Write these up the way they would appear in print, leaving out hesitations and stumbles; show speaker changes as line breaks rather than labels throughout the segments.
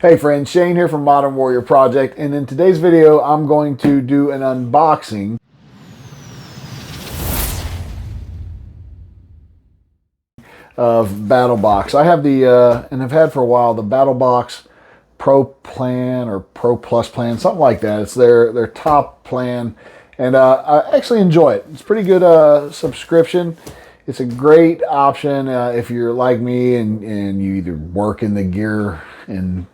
Hey friends, Shane here from Modern Warrior Project, and in today's video I'm going to do an unboxing of BattleBox. I have the, and I've had for a while, the BattleBox Pro Plan or Pro Plus plan, something like that. It's their top plan, and I actually enjoy it. It's a pretty good subscription. It's a great option if you're like me and you either work in the gear and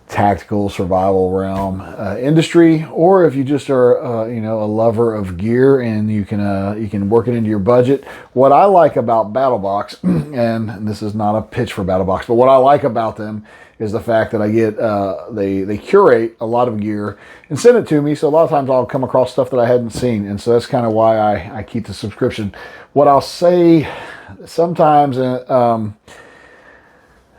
tactical survival realm industry, or if you just are a lover of gear and you can work it into your budget. What I like about BattleBox, and this is not a pitch for BattleBox, but what I like about them is the fact that I get they curate a lot of gear and send it to me, so a lot of times I'll come across stuff that I hadn't seen, and so that's kind of why I keep the subscription. What I'll say sometimes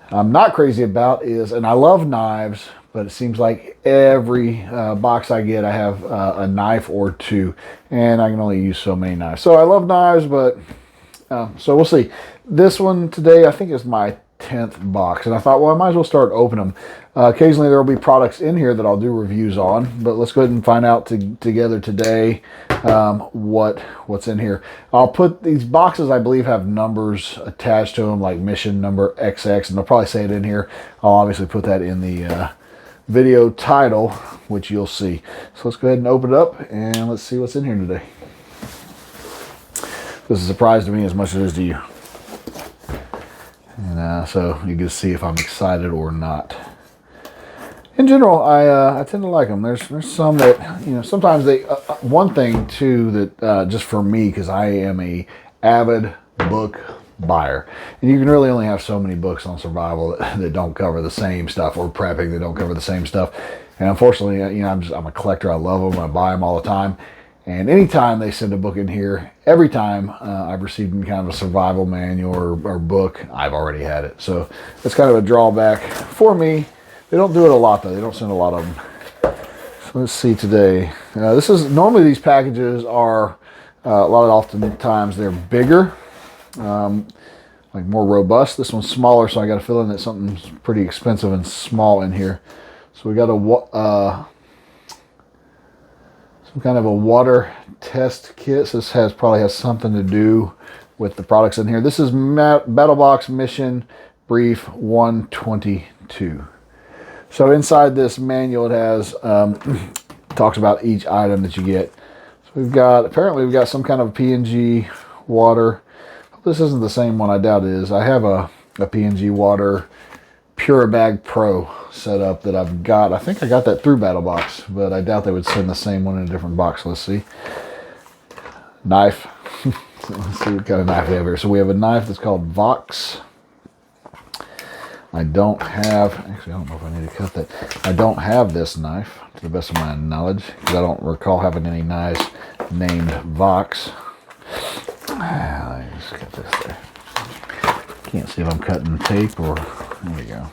I'm not crazy about is, and I love knives, but it seems like every box I get, I have a knife or two, and I can only use so many knives. So I love knives, but so we'll see. This one today, I think, is my 10th box, and I thought, well, I might as well start opening them. Occasionally there will be products in here that I'll do reviews on, but let's go ahead and find out together today what's in here. I'll put these boxes, I believe, have numbers attached to them, like mission number XX, and they'll probably say it in here. I'll obviously put that in the video title, which you'll see. So let's go ahead and open it up and let's see what's in here today. This is a surprise to me as much as it is to you. And so you can see if I'm excited or not. In general, I tend to like them. There's some that, sometimes they, one thing too that just for me, because I am a avid book buyer, and you can really only have so many books on survival that don't cover the same stuff, or prepping that don't cover the same stuff. And unfortunately, I'm a collector. I love them. I buy them all the time. And anytime they send a book in here, every time I've received kind of a survival manual or book, I've already had it. So that's kind of a drawback for me. They don't do it a lot, though. They don't send a lot of them. So let's see today. This is, normally these packages are, oftentimes they're bigger, like more robust. This one's smaller, so I got a feeling that something's pretty expensive and small in here. So we got some kind of a water test kit. So this probably has something to do with the products in here. This is BattleBox Mission Brief 122. So inside this manual, it has talks about each item that you get. So apparently we've got some kind of PNG water. This isn't the same one. I doubt it is. I have a PNG water PuriBag Pro set up that I've got. I think I got that through BattleBox, but I doubt they would send the same one in a different box. Let's see. Knife. Let's see what kind of knife we have here. So we have a knife that's called Vox. I don't know if I need to cut that. I don't have this knife, to the best of my knowledge, because I don't recall having any knives named Vox. Let me just cut this there. Can't see if I'm cutting tape or, there we go.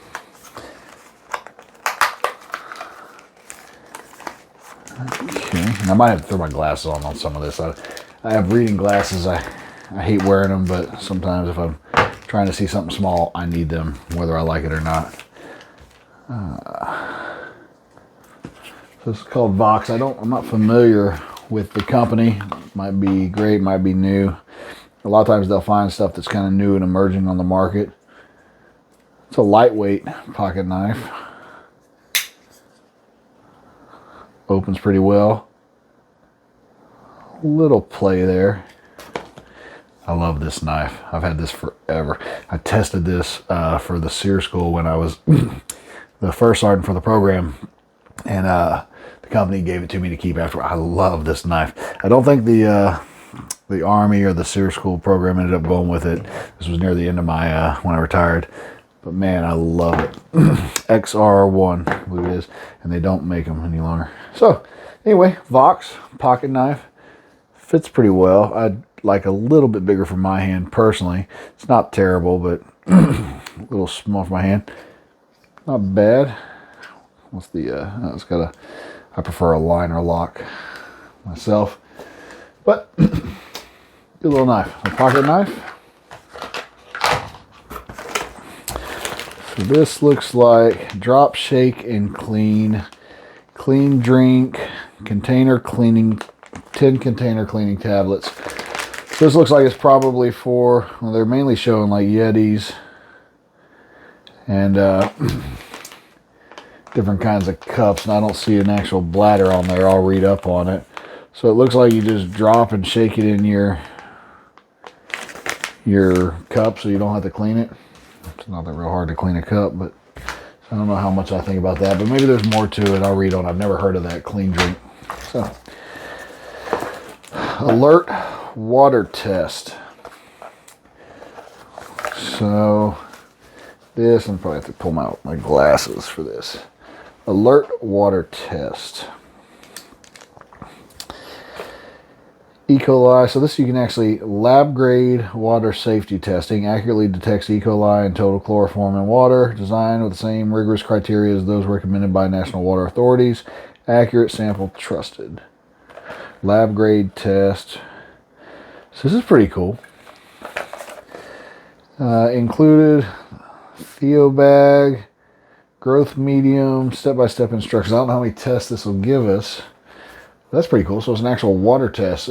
Okay, and I might have to throw my glasses on some of this. I have reading glasses. I hate wearing them, but sometimes if I'm trying to see something small, I need them, whether I like it or not. So it's called Vox. I'm not familiar with the company. Might be great, might be new. A lot of times they'll find stuff that's kind of new and emerging on the market. It's a lightweight pocket knife. Opens pretty well. Little play there. I love this knife. I've had this forever. I tested this for the SEER school when I was the first sergeant for the program, and the company gave it to me to keep after. I love this knife. I don't think the Army or the SEER school program ended up going with it. This was near the end of my when I retired. But man, I love it. XR1, I believe it is, and they don't make them any longer. So anyway, Vox pocket knife fits pretty well. I'd like a little bit bigger for my hand personally. It's not terrible, but a little small for my hand. Not bad. What's the? It's got a. I prefer a liner lock myself, but good little knife, a pocket knife. So this looks like drop, shake, and clean. Clean drink, container cleaning, 10 container cleaning tablets. So this looks like it's probably for, well, they're mainly showing like Yetis and different kinds of cups. And I don't see an actual bladder on there. I'll read up on it. So it looks like you just drop and shake it in your cup so you don't have to clean it. It's not that real hard to clean a cup, but I don't know how much I think about that, but maybe there's more to it. I'll read on. I've never heard of that clean drink. So, alert water test. So, this, I'm probably have to pull my glasses for this. Alert water test. E. coli, so this you can actually lab grade water safety testing, accurately detects E. coli and total chloroform in water, designed with the same rigorous criteria as those recommended by national water authorities, accurate sample trusted. Lab grade test. So this is pretty cool. Included PuriBag, growth medium, step-by-step instructions. I don't know how many tests this will give us. That's pretty cool. So it's an actual water test.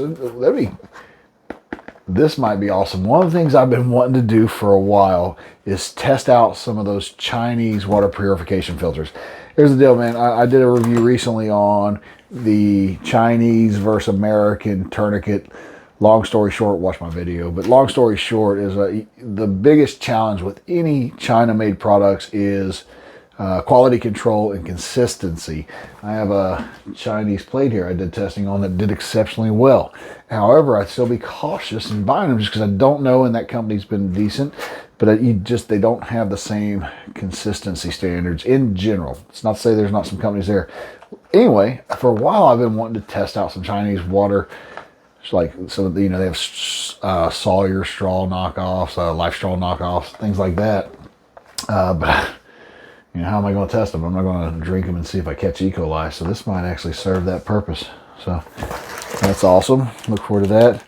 This might be awesome. One of the things I've been wanting to do for a while is test out some of those Chinese water purification filters. Here's the deal, man. I did a review recently on the Chinese versus American tourniquet. Long story short, watch my video. But long story short is the biggest challenge with any China-made products is quality control and consistency. I have a Chinese plate here I did testing on that did exceptionally well. However, I'd still be cautious in buying them just because I don't know, and that company's been decent, but they don't have the same consistency standards in general. It's not to say there's not some companies there. Anyway, for a while I've been wanting to test out some Chinese water. It's like, so they have Sawyer straw knockoffs, Life straw knockoffs, things like that. But how am I going to test them? I'm not going to drink them and see if I catch E. coli. So this might actually serve that purpose. So that's awesome. Look forward to that.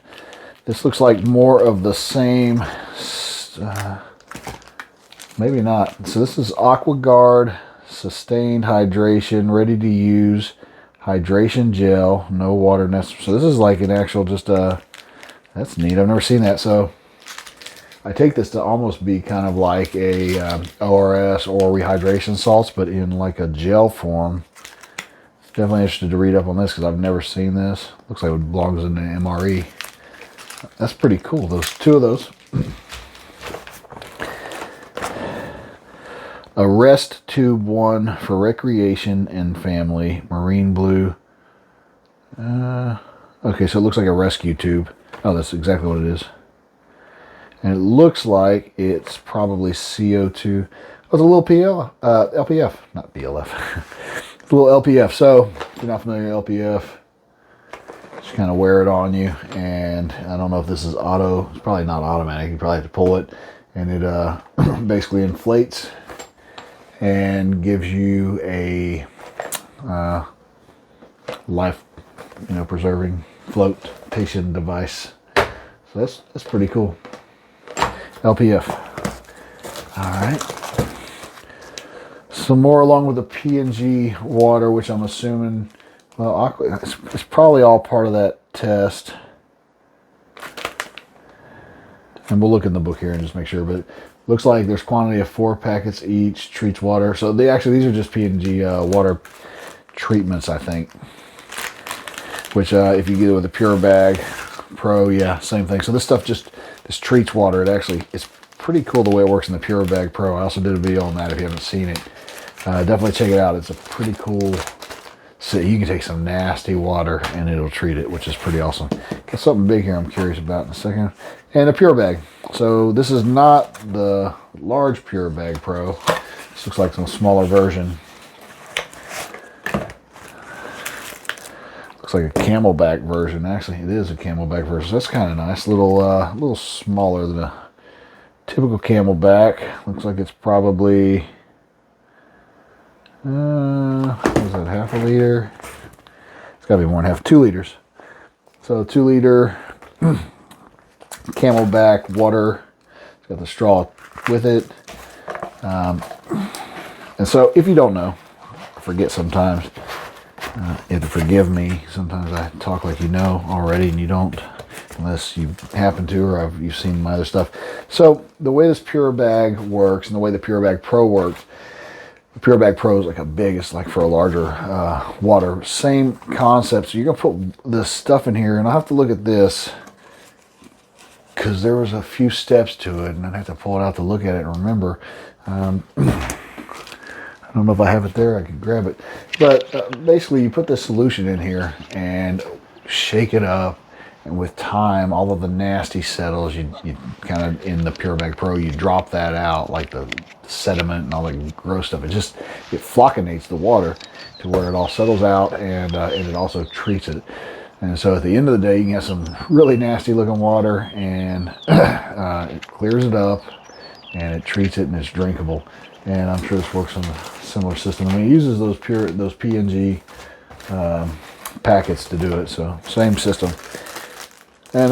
This looks like more of the same. Maybe not. So this is AquaGuard Sustained Hydration, ready to use hydration gel, no water necessary. So this is like an actual that's neat. I've never seen that. So I take this to almost be kind of like a ORS or rehydration salts, but in like a gel form. Definitely interested to read up on this because I've never seen this. Looks like it belongs in the MRE. That's pretty cool. Those two of those. A rest tube one for recreation and family, marine blue. Okay, so it looks like a rescue tube. Oh, that's exactly what it is. And it looks like it's probably CO2. Oh, it's a little LPF, not BLF. It's a little LPF. So if you're not familiar with LPF, just kind of wear it on you. And I don't know if this is auto. It's probably not automatic. You probably have to pull it. And it basically inflates and gives you a life, preserving flotation device. So that's pretty cool. LPF. All right. Some more along with the P&G water, which I'm assuming, well, it's probably all part of that test. And we'll look in the book here and just make sure, but it looks like there's quantity of 4 packets each, treats water. So these are just P&G water treatments, I think. Which if you get it with a PuriBag Pro, yeah, same thing. So this stuff this treats water. It's pretty cool the way it works in the PuriBag Pro. I also did a video on that if you haven't seen it. Definitely check it out. It's a pretty cool. So you can take some nasty water and it'll treat it, which is pretty awesome. Got something big here I'm curious about in a second. And a PuriBag. So this is not the large PuriBag Pro. This looks like some smaller version. Looks like a Camelback version. Actually, it is a Camelback version. So that's kind of nice. Little smaller than a typical Camelback. Looks like it's probably what is that, half a liter? It's got to be more than half. 2 liters. So 2 liter Camelback water. It's got the straw with it. And so if you don't know, I forget sometimes, you have to forgive me. Sometimes I talk like you know already and you don't, unless you happen to, or you've seen my other stuff. So the way this PuriBag works and the way the PuriBag Pro works, the PuriBag Pro is like it's like for a larger water. Same concept. So you're going to put this stuff in here, and I'll have to look at this because there was a few steps to it, and I'd have to pull it out to look at it and remember. I don't know if I have it there. I can grab it. But basically, you put this solution in here and shake it up. And with time, all of the nasty settles. You kind of, in the PuriBag Pro, you drop that out, like the sediment and all that gross stuff. It floccinates the water to where it all settles out, and it also treats it. And so at the end of the day, you can have some really nasty looking water, and it clears it up, and it treats it, and it's drinkable. And I'm sure this works on a similar system. I mean, it uses those PNG packets to do it, so same system. And,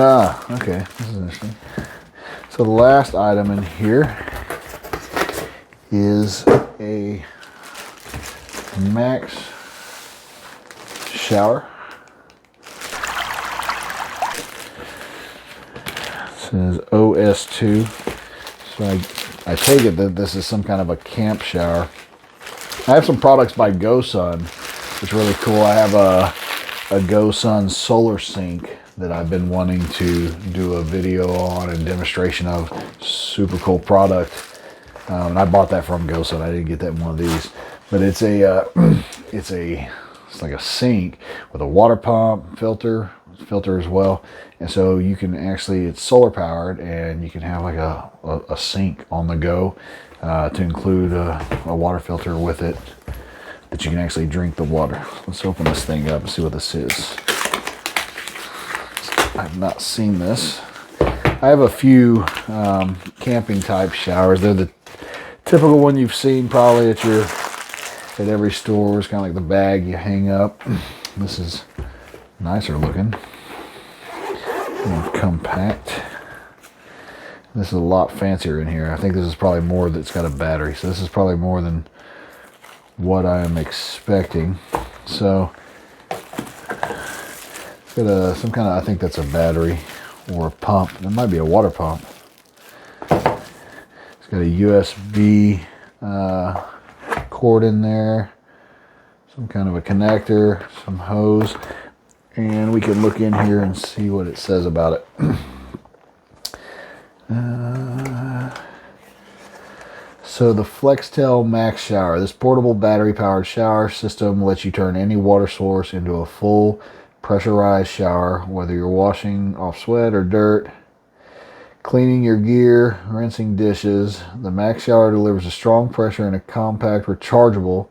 okay, this is interesting. So the last item in here is a Max shower. It says OS2. So I take it that this is some kind of a camp shower. I have some products by GoSun. It's really cool. I have a GoSun solar sink that I've been wanting to do a video on and demonstration of. Super cool product. And I bought that from GoSun. I didn't get that in one of these, but it's like a sink with a water pump, filter as well. And so you can actually, it's solar powered, and you can have like a sink on the go to include a water filter with it that you can actually drink the water. Let's open this thing up and see what this is. I've not seen this. I have a few camping type showers. They're the typical one you've seen probably at every store. It's kind of like the bag you hang up. This is nicer looking. More compact. This is a lot fancier in here. I think this is probably more that's got a battery. So this is probably more than what I am expecting. So it's got some kind of, I think that's a battery or a pump. It might be a water pump. It's got a USB cord in there, some kind of a connector, some hose, and we can look in here and see what it says about it. So the FlexTel Max Shower. This portable battery-powered shower system lets you turn any water source into a full pressurized shower, whether you're washing off sweat or dirt, cleaning your gear, rinsing dishes. The Max Shower delivers a strong pressure and a compact, rechargeable,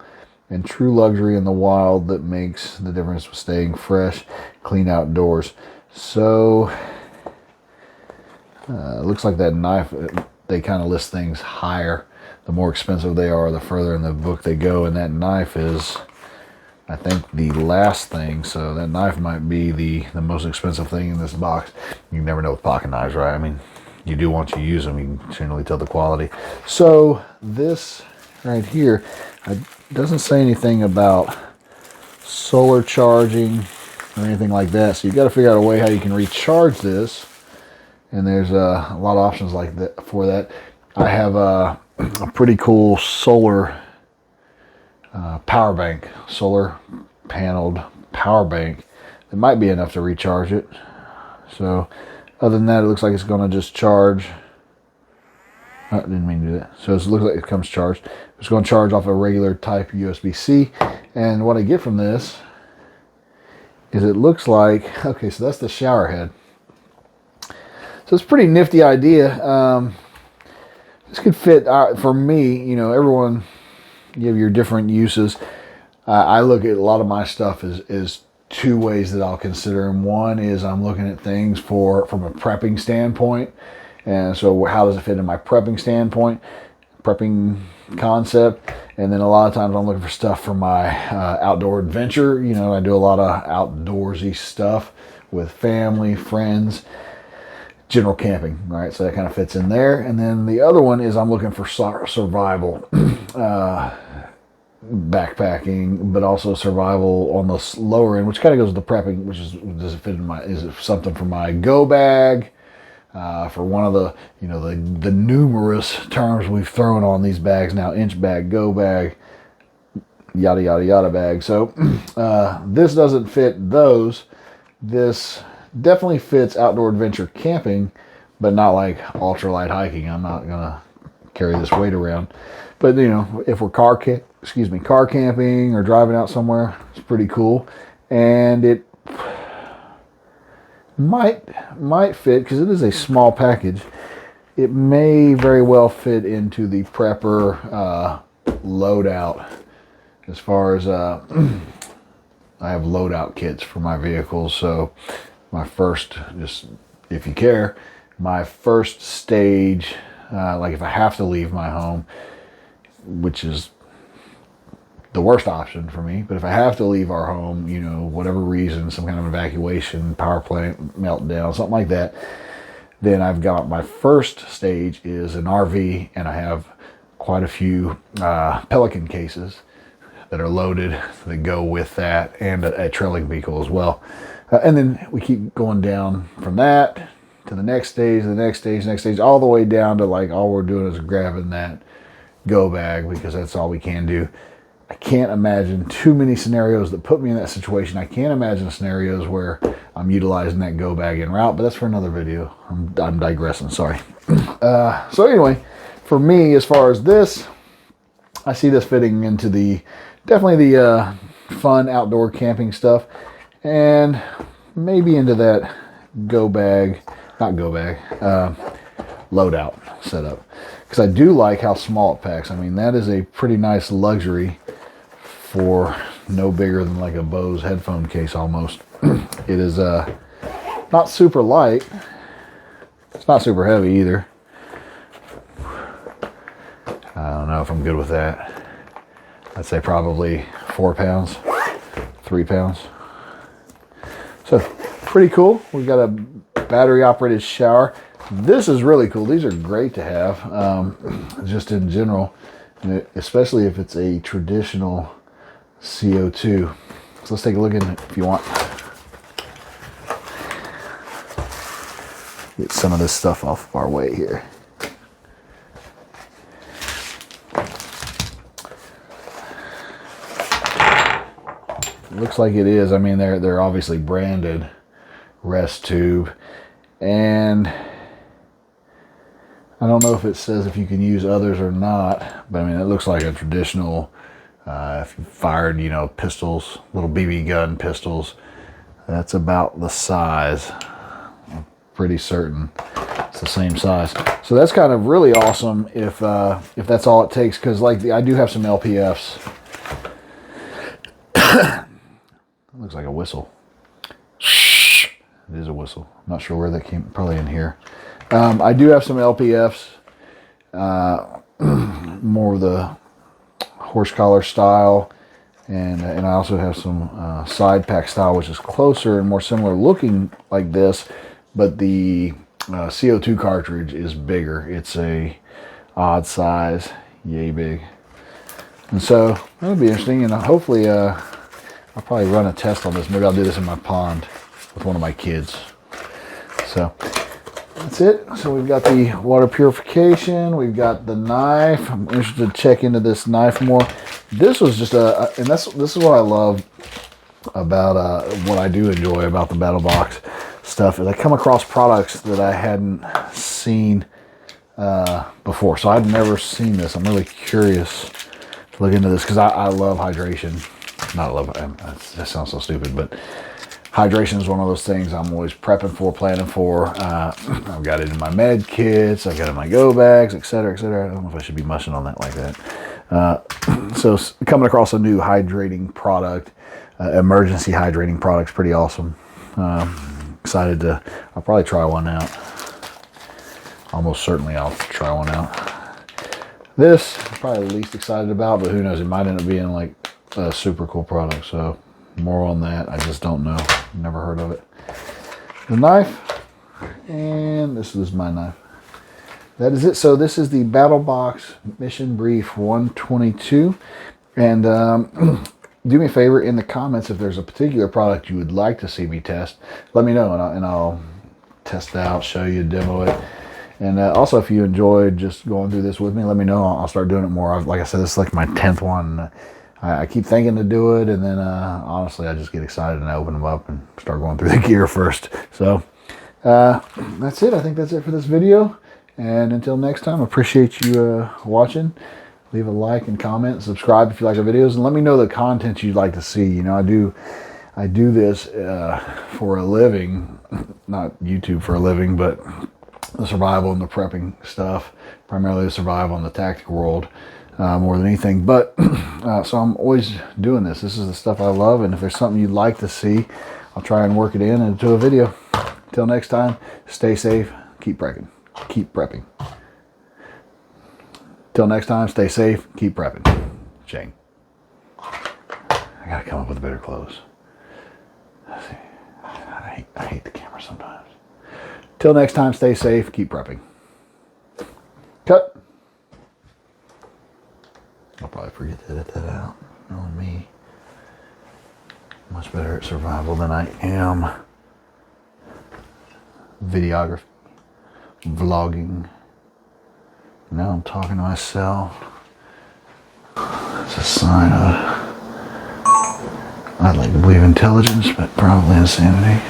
and true luxury in the wild that makes the difference with staying fresh, clean outdoors. So it looks like that knife, they kind of list things higher. The more expensive they are, the further in the book they go, and that knife is, I think, the last thing. So that knife might be the most expensive thing in this box. You never know with pocket knives, right? I mean, you do once you use them, you can generally tell the quality. So this right here, it doesn't say anything about solar charging or anything like that. So you got to figure out a way how you can recharge this. And there's a lot of options like that for that. I have a pretty cool solar power bank, solar paneled power bank. It might be enough to recharge it. So other than that, it looks like it's going to just charge. I didn't mean to do that. So it looks like it comes charged. It's going to charge off a regular type USB-C. And what I get from this is it looks like, okay, so that's the shower head. So it's a pretty nifty idea. This could fit, for me, you know, everyone, you have your different uses. I look at a lot of my stuff as two ways that I'll consider them. One is I'm looking at things from a prepping standpoint. And so how does it fit in my prepping standpoint, prepping concept? And then a lot of times I'm looking for stuff for my outdoor adventure. You know, I do a lot of outdoorsy stuff with family, friends, general camping, right? So that kind of fits in there. And then the other one is I'm looking for survival. backpacking, but also survival on the lower end, which kind of goes with the prepping, which is, does it fit in my, is it something for my go bag? For one of the, you know, the numerous terms we've thrown on these bags now, inch bag, go bag, yada, yada, yada bag. So this doesn't fit those. This definitely fits outdoor adventure camping, but not like ultralight hiking. I'm not gonna carry this weight around. But you know, if we're car camping or driving out somewhere, it's pretty cool. And it might fit, because it is a small package. It may very well fit into the prepper loadout. As far as I have loadout kits for my vehicles, so my first, just if you care, my first stage, like if I have to leave my home, which is the worst option for me, but if I have to leave our home, you know, whatever reason, some kind of evacuation, power plant meltdown, something like that, then I've got my first stage is an RV, and I have quite a few Pelican cases that are loaded that go with that, and a trailing vehicle as well. And then we keep going down from that to the next stage, the next stage, next stage, all the way down to like all we're doing is grabbing that go bag, because that's all we can do. I can't imagine too many scenarios that put me in that situation. I can't imagine scenarios where I'm utilizing that go bag en route, but that's for another video. I'm digressing, sorry. So anyway, for me, as far as this, I see this fitting into definitely the fun outdoor camping stuff, and maybe into that loadout setup, because I do like how small it packs. I mean, that is a pretty nice luxury for no bigger than like a Bose headphone case almost. It is not super light. It's not super heavy either. I don't know if I'm good with that. I'd say probably 4 pounds, 3 pounds. So pretty cool. We've got a battery operated shower. This is really cool. These are great to have, just in general, especially if it's a traditional CO2. So let's take a look at it if you want. Get some of this stuff off of our way here. Looks like it is. I mean, they're obviously branded rest tube, and I don't know if it says if you can use others or not, but I mean, it looks like a traditional, if you fired, you know, pistols, little BB gun pistols, that's about the size. I'm pretty certain it's the same size. So that's kind of really awesome if that's all it takes, because like I do have some LPFs. Looks like a whistle. It is a whistle. I'm not sure where that came, probably in here. I do have some LPFs, more of the horse collar style, and I also have some side pack style, which is closer and more similar looking like this, but the CO2 cartridge is bigger. It's a odd size, yay big. And so that'll be interesting, and hopefully I'll probably run a test on this. Maybe I'll do this in my pond with one of my kids. So that's it. So we've got the water purification. We've got the knife. I'm interested to check into this knife more. This was just and this is what I love about what I do enjoy about the BattleBox stuff, is I come across products that I hadn't seen before. So I've never seen this. I'm really curious to look into this, because I love hydration. Not love, that sounds so stupid, but hydration is one of those things I'm always prepping for, planning for. I've got it in my med kits, I've got it in my go bags, etc., etc. I don't know if I should be mushing on that like that. So coming across a new hydrating product, emergency hydrating product's pretty awesome. Excited to, I'll probably try one out. Almost certainly I'll try one out. This, I'm probably the least excited about, but who knows, it might end up being like a super cool product, so more on that. I just don't know. Never heard of it. The knife, and this is my knife. That is it. So this is the BattleBox Mission Brief 122. And do me a favor in the comments if there's a particular product you would like to see me test. Let me know, and I'll test it out, show you, demo it. And also, if you enjoyed just going through this with me, let me know. I'll start doing it more. Like I said, this is like my 10th one. I keep thinking to do it, and then honestly, I just get excited and I open them up and start going through the gear first. So that's it. I think that's it for this video. And until next time, I appreciate you watching. Leave a like and comment, subscribe if you like our videos, and let me know the content you'd like to see. You know, I do this for a living, not YouTube for a living, but the survival and the prepping stuff, primarily the survival and the tactical world more than anything. But so I'm always doing this. This is the stuff I love, and if there's something you'd like to see, I'll try and work it in into a video. Until next time, stay safe, keep prepping. Keep prepping. Till next time, stay safe, keep prepping. Shane. I gotta come up with better clothes. I hate the camera sometimes. Till next time, stay safe, keep prepping. Cut. I'll probably forget to edit that out. Knowing me. Much better at survival than I am videography, vlogging. Now I'm talking to myself. It's a sign of, I'd like to believe intelligence, but probably insanity.